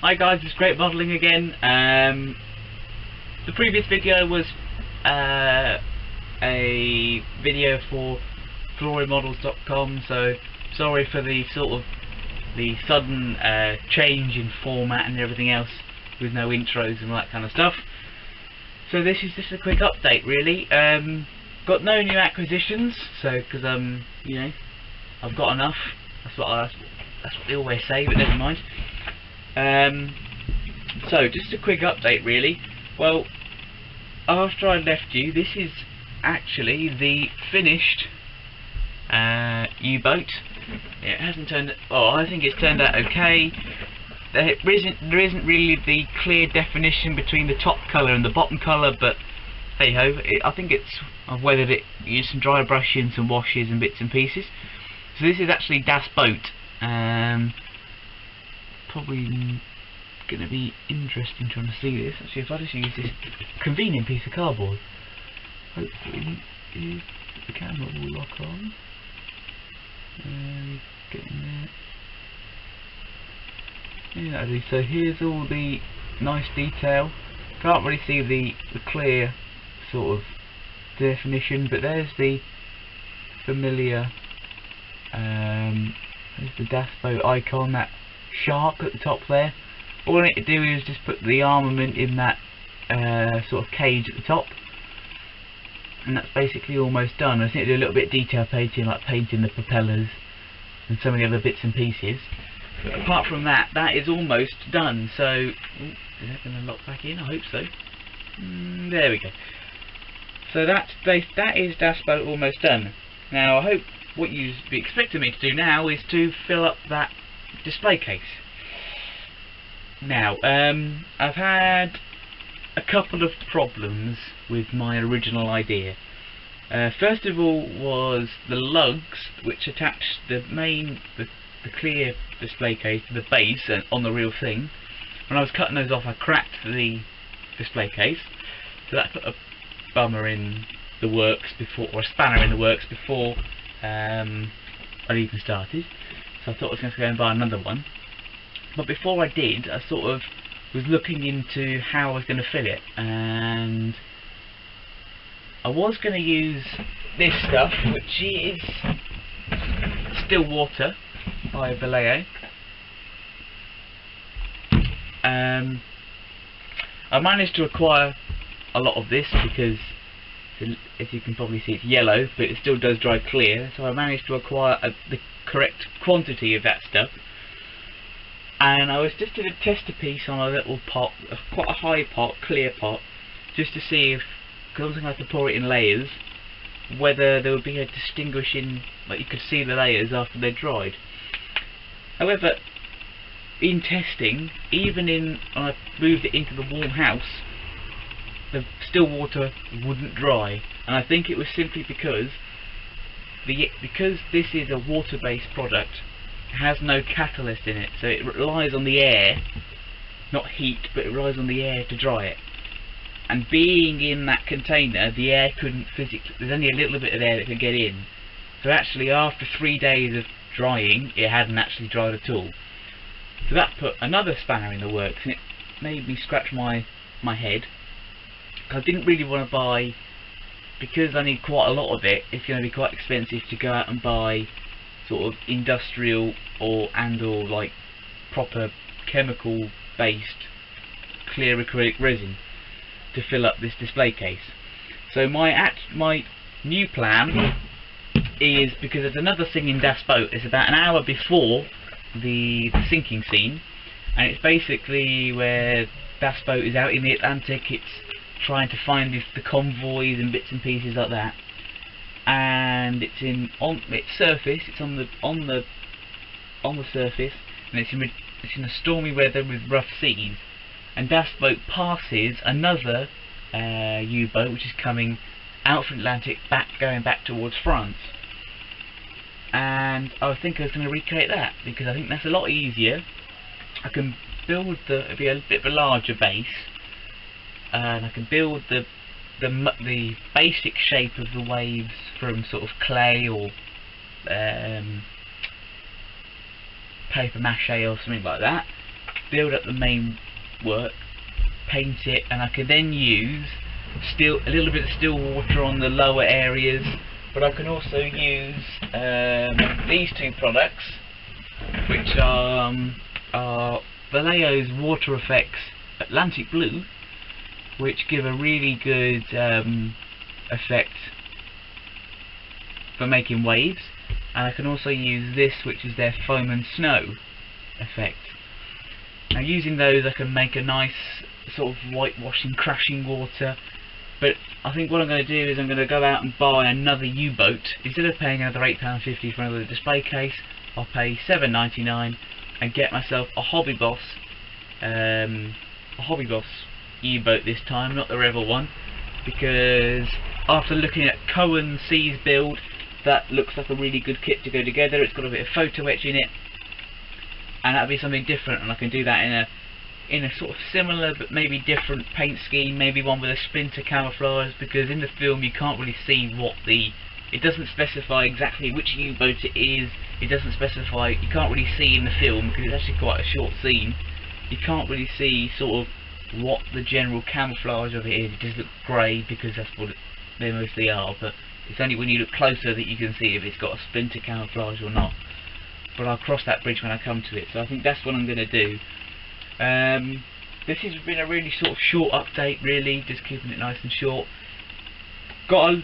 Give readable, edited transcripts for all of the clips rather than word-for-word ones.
Hi guys, it's Great Modelling again. The previous video was a video for FlooringModels.com, so sorry for the sudden change in format and everything else with no intros and all that kind of stuff. So this is just a quick update really. Got no new acquisitions, so because you know, I've got enough. That's what they always say, but never mind. So just a quick update really. Well, after I left you, this is actually the finished U-boat. It hasn't turned. Oh, I think it's turned out okay. There isn't really the clear definition between the top colour and the bottom colour, but hey ho, I think I've weathered it, used some dry brushing and some washes and bits and pieces. So this is actually Das Boat. Probably going to be interesting trying to see this. Actually, if I just use this convenient piece of cardboard, hopefully the camera will lock on. Getting there. Yeah, so here's all the nice detail. Can't really see the clear sort of definition, but there's the familiar there's the Das Boat icon, that shark at the top there. All I need to do is just put the armament in that sort of cage at the top, and that's basically almost done. I just need to do a little bit of detail painting, like painting the propellers and some of the other bits and pieces. But apart from that, that is almost done. So, is that going to lock back in? I hope so. There we go. So that is Das Boat almost done. Now I hope what you'd be expecting me to do now is to fill up that display case. Now, I've had a couple of problems with my original idea. First of all was the lugs which attached the clear display case to the base and on the real thing. When I was cutting those off, I cracked the display case, so that put a bummer in the works before, or a spanner in the works before I'd even started. So I thought I was going to go and buy another one. But before I did, I sort of was looking into how I was going to fill it, and I was going to use this stuff, which is Still Water by Vallejo. I managed to acquire a lot of this because, as you can probably see, it's yellow, but it still does dry clear. So I managed to acquire the correct quantity of that stuff. And I was just doing a tester piece on a little pot, quite a high pot, clear pot, just to see if, because I was going to have to pour it in layers, whether there would be a distinguishing, like you could see the layers after they dried. However, in testing, even when I moved it into the warm house, the still water wouldn't dry, and I think it was simply because this is a water-based product. It has no catalyst in it, so it relies on the air, not heat, but it relies on the air to dry it. And being in that container, the air couldn't physically, there's only a little bit of air that could get in. So actually after 3 days of drying, it hadn't actually dried at all. So that put another spanner in the works, and it made me scratch my head. I didn't really want to buy, because I need quite a lot of it, it's going to be quite expensive to go out and buy sort of industrial or like proper chemical based clear acrylic resin to fill up this display case. So my new plan is, because there's another thing in Das Boat, it's about an hour before the sinking scene, and it's basically where Das Boat is out in the Atlantic. It's trying to find the convoys and bits and pieces like that, and it's on its surface. It's on the surface, and it's in a stormy weather with rough seas. And Das Boat passes another U-boat which is coming out from the Atlantic, going back towards France. And I think I was going to recreate that, because I think that's a lot easier. I can build it'll be a bit of a larger base, and I can build the basic shape of the waves from sort of clay or paper mache or something like that, build up the main work, paint it, and I can then use a little bit of still water on the lower areas, but I can also use these two products, which are Vallejo's Water Effects Atlantic Blue, which give a really good effect for making waves, and I can also use this, which is their Foam and Snow effect. Now using those I can make a nice sort of whitewashing crashing water, but I think what I'm going to do is I'm going to go out and buy another U-boat. Instead of paying another £8.50 for another display case, I'll pay £7.99 and get myself a Hobby Boss U-boat this time, not the Revell one, because after looking at Cohen C's build, that looks like a really good kit to go together. It's got a bit of photo etch in it, and that'll be something different, and I can do that in a sort of similar but maybe different paint scheme, maybe one with a splinter camouflage, because in the film you can't really see it doesn't specify exactly which U-boat it is. It doesn't specify, you can't really see in the film because it's actually quite a short scene. You can't really see sort of what the general camouflage of it is. It just looks grey because that's what they mostly are, but it's only when you look closer that you can see if it's got a splinter camouflage or not. But I'll cross that bridge when I come to it, so I think that's what I'm going to do. This has been a really sort of short update, really, just keeping it nice and short. Got a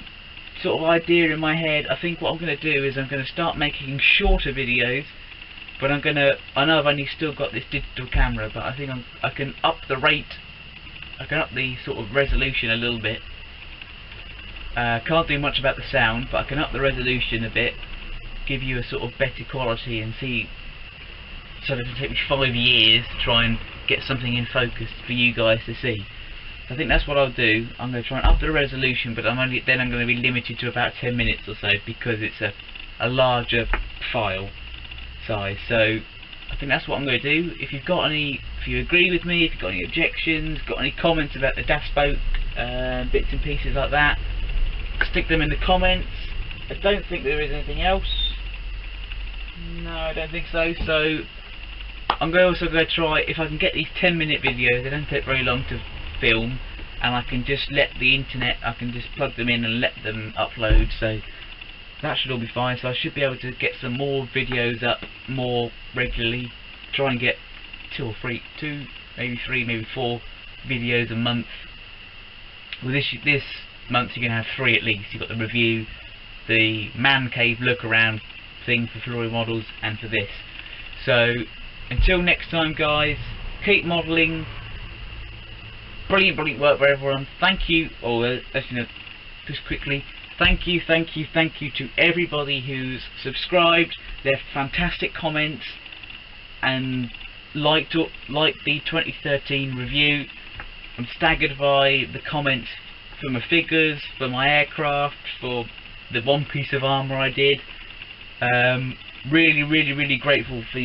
sort of idea in my head. I think what I'm going to do is I'm going to start making shorter videos, but I know I've only still got this digital camera, but I think I can up the rate, I can up the sort of resolution a little bit. Can't do much about the sound, but I can up the resolution a bit, give you a sort of better quality, and see. So it'll take me 5 years to try and get something in focus for you guys to see. So I think that's what I'll do. I'm going to try and up the resolution, but I'm going to be limited to about 10 minutes or so because it's a larger file size. So I think that's what I'm going to do. If you agree with me, if you've got any objections, got any comments about the DAS boat, bits and pieces like that, stick them in the comments. I don't think there is anything else. No, I don't think so. So I'm also going to try, if I can get these 10-minute videos, they don't take very long to film, and I can just let the internet, I can just plug them in and let them upload, so that should all be fine. So I should be able to get some more videos up more regularly, try and get 2 or 3, maybe 3, maybe 4 videos a month. Well, this month you're going to have 3 at least. You've got the review, the man cave look around thing for Flory Models, and for this. So until next time guys, keep modelling. Brilliant work for everyone. Thank you. Just quickly, thank you to everybody who's subscribed, left fantastic comments, and liked the 2013 review. I'm staggered by the comments for my figures, for my aircraft, for the one piece of armour I did. Really grateful for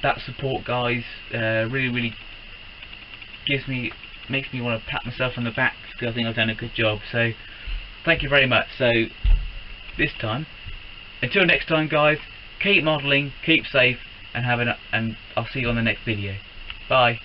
that support, guys. Really makes me want to pat myself on the back because I think I've done a good job. So thank you very much. So this time, until next time guys, keep modelling, keep safe, and I'll see you on the next video. Bye.